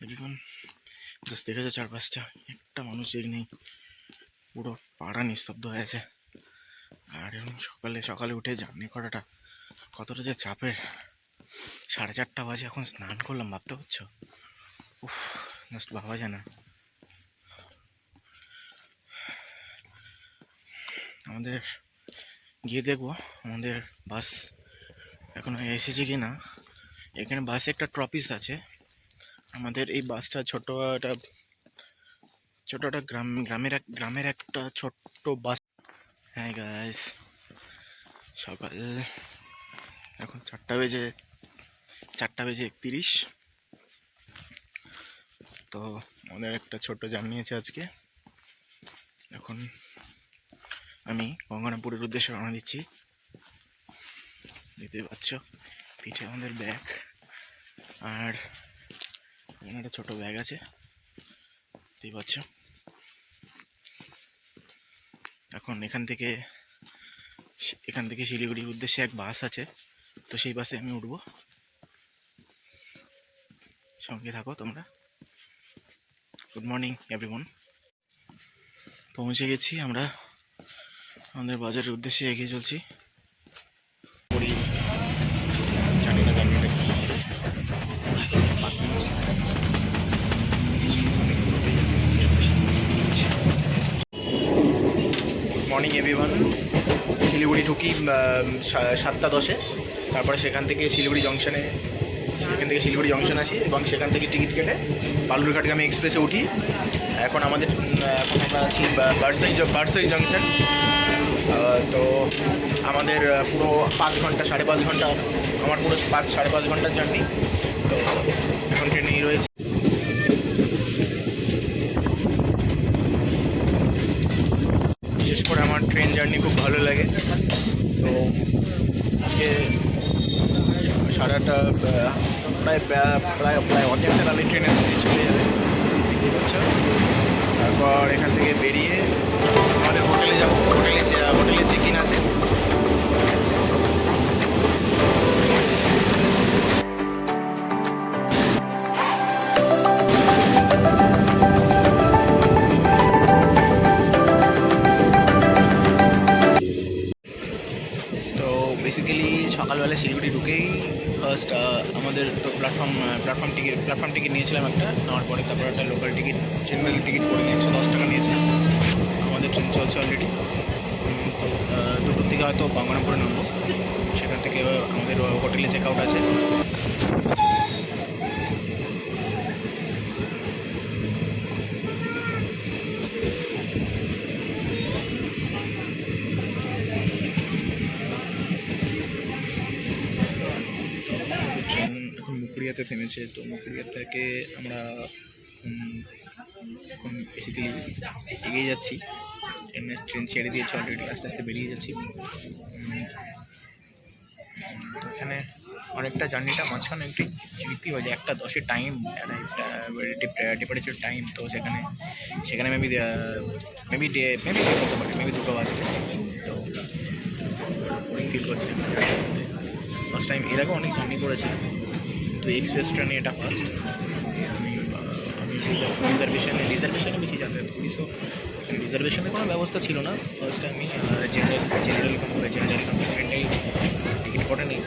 এরকম জাস্ট দেখেছো চারপাশটা, একটা মানুষ নেই, পুরো পাড়া নিস্তব্ধ হয়ে আছে। আর এরকম সকালে সকালে উঠে জার্নি করাটা কতটা যে চাপের। 4:30 বাজে, এখন স্নান করলাম, ভাবতে পারছো? উফ, জাস্ট ভাবা যায় না। আমাদের গিয়ে দেখবো আমাদের বাস এখনো এসেছে কি না। এখানে বাসে একটা ট্রপিস আছে। আমাদের এই বাসটা ছোট একটা গ্রামের একটা ছোট্ট বাস। হ্যাঁ গাইস, সকাল এখন 4:31। তো আমাদের একটা ছোট্ট জার্নি আছে আজকে। এখন আমি গঙ্গারামপুরের উদ্দেশ্যে রওনা দিচ্ছি। দেখতে পাচ্ছ পিঠে আমাদের ব্যাগ, আর এখানে একটা ছোট ব্যাগ আছে, দেখতে পাচ্ছ। এখন এখান থেকে শিলিগুড়ির উদ্দেশ্যে এক বাস আছে, তো সেই বাসে আমি উঠবো। সঙ্গে থাকো তোমরা। Good morning everyone. পৌঁছে গেছি আমরা, আমাদের বাজারের উদ্দেশ্যে এগিয়ে চলছি। জানি না জার্নিটা কি। Morning everyone. শিলিগুড়ি ঢুকি 7:10-এ। তারপরে সেখান থেকে শিলিগুড়ি জংশন আসি এবং সেখান থেকে টিকিট কেটে বালুরঘাটগামী এক্সপ্রেসে উঠি। এখন আমরা আছি বারসাই জংশন। তো আমাদের পুরো 5 ঘন্টা 5.5 ঘন্টা, আমার পুরো 5-5.5 ঘন্টার জার্নি। তো এখন ট্রেনেই রয়েছে। বিশেষ করে আমার ট্রেন জার্নি খুব ভালো লাগে। তো আজকে সাড়ে 8টা, প্রায় অর্ধেকটা কালে ট্রেনের মধ্যে চলে যাবে, ঠিক আছে। তারপর এখান থেকে বেরিয়ে আমাদের হোটেলে যাবো। হোটেলে চেক ইন আছে। তো বেসিক্যালি সকালবেলা শিলিগুড়ি ঢুকেই ফার্স্ট আমাদের তো প্ল্যাটফর্ম টিকিট নিয়েছিলাম একটা, নেওয়ার পরে তারপর একটা লোকাল টিকিট, জেনারেল টিকিট করে 110 টাকা নিয়েছিলাম। আমাদের ট্রেন চলছে অলরেডি। 2টোর থেকে হয়তো গঙ্গারামপুরে নামবো। সেখান থেকে আমাদের হোটেলে চেক আউট আছে। ট্রেন এখন মুকুরিয়াতে থেমেছে। তো মুকুরিয়া থেকে আমরা এখন বেসিক্যালি এগিয়ে যাচ্ছি। ট্রেন ছেড়ে দিয়েছে অলরেডি, আস্তে আস্তে বেরিয়ে যাচ্ছি। এখানে অনেকটা জার্নিটা মাঝখানে একটু চিপি হয়ে যায়, 1:10 টাইম, ডিপারেচার টাইম। তো সেখানে মেবি করতে পারে, মেবি 2টো বাজবে। তো ফিল করছে ফার্স্ট টাইম। এর আগে অনেক জার্নি করেছি, তো এক্সপ্রেস ট্রেনে এটা ফার্স্ট। আমি রিজার্ভেশনে বেশি যাতায়াত করি। সো রিজার্ভেশনের কোনো ব্যবস্থা ছিল না। ফার্স্ট আমি জেনারেল কম্পার্টমেন্টেই টিকিট করে নিই,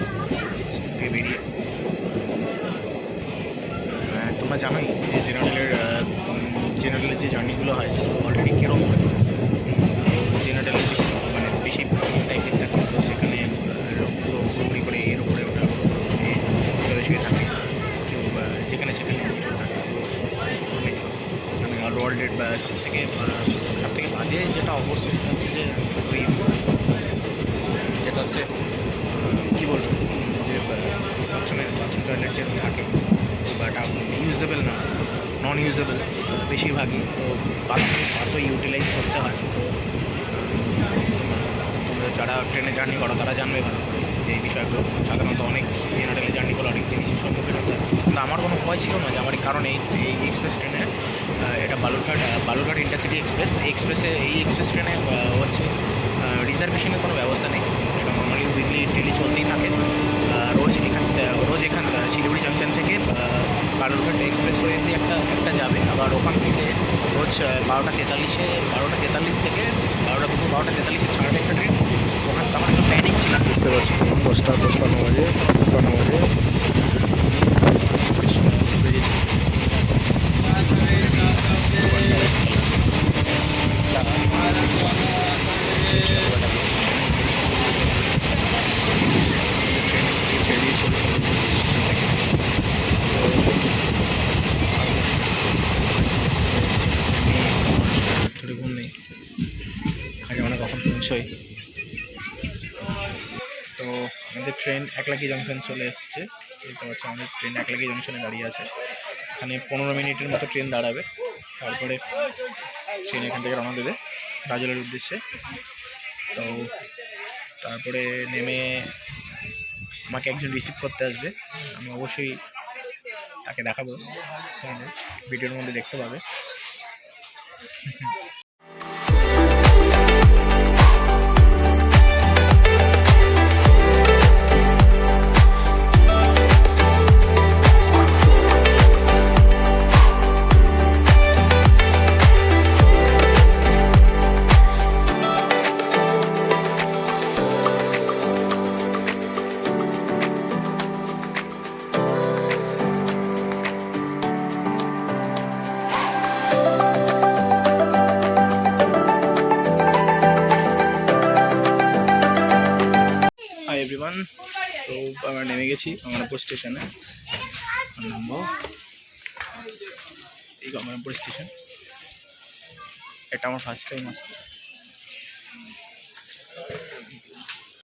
বেরিয়ে। তোমরা জানোই যে জেনারেলের যে জার্নিগুলো হয় অলরেডি কীরকম হয়। জেনারেলে বেশি টাইপের থাকে। তো সেখানে পুরো ঘুরি করে এর উপরে ওঠার বেশি থাকে, কেউ যেখানে সেখানে ওয়ার্ল্ডের সব থেকে বাজে যেটা অবস্থা হচ্ছে যে যেটা হচ্ছে কী বলবো, যে বাথরুম টয়লেট যেটা থাকে বাট ইউজেবল না, নন ইউজেবল বেশিরভাগই। তো বাথরুম ইউটিলাইজ করতে হয়। তো যারা ট্রেনে জার্নি করো তারা জানবে ভালো যে এই বিষয়গুলো। সাধারণত অনেক জেনারেলে জার্নি করলে অনেক জিনিসের সম্মুখীন হতে হয়। কিন্তু আমার কোনো ভয় ছিল না যে আমার, কারণ এই এক্সপ্রেস ট্রেনে, এটা বালুরঘাট ইন্টারসিটি এক্সপ্রেস। এই এক্সপ্রেস ট্রেনে হচ্ছে রিজার্ভেশনের কোনো ব্যবস্থা নেই। এটা নর্মালি উইকলি ডেলি চলতেই থাকে। রোজ এখান শিলিগুড়ি জাংশন থেকে বালুরঘাট এক্সপ্রেসওয়েতে একটা এবার ওখান থেকে রোজ 12টা 43 থেকে দুপুর 12টা 43-এ ছাড়বে একটা ট্রেন। ওখান থেকে আমার একটু প্যানিক ছিলাম, বুঝতে পারছি 10টা 55 বাজে 55 বাজে। বেরিয়েছি। ঘুম নেই, আগে মানে কখন পৌঁছই। তো আমাদের ট্রেন একলাকি জংশন চলে এসছে। দেখতে পাচ্ছি আমাদের ট্রেন একলাকি জংশনে দাঁড়িয়ে আছে। এখানে 15 মিনিটের মতো ট্রেন দাঁড়াবে, তারপরে ট্রেন এখান থেকে রওনা দেবে গাজলের উদ্দেশ্যে। তো তারপরে নেমে আমাকে একজন রিসিভ করতে আসবে, আমি অবশ্যই তাকে দেখাবো, তোমাদের ভিডিওর মধ্যে দেখতে পাবে। হাই এভরিওয়ান, তো আমরা নেমে গেছি গঙ্গারামপুর স্টেশনে। নামবো এই গঙ্গারামপুর স্টেশন, এটা আমার ফার্স্ট টাইম আসবো।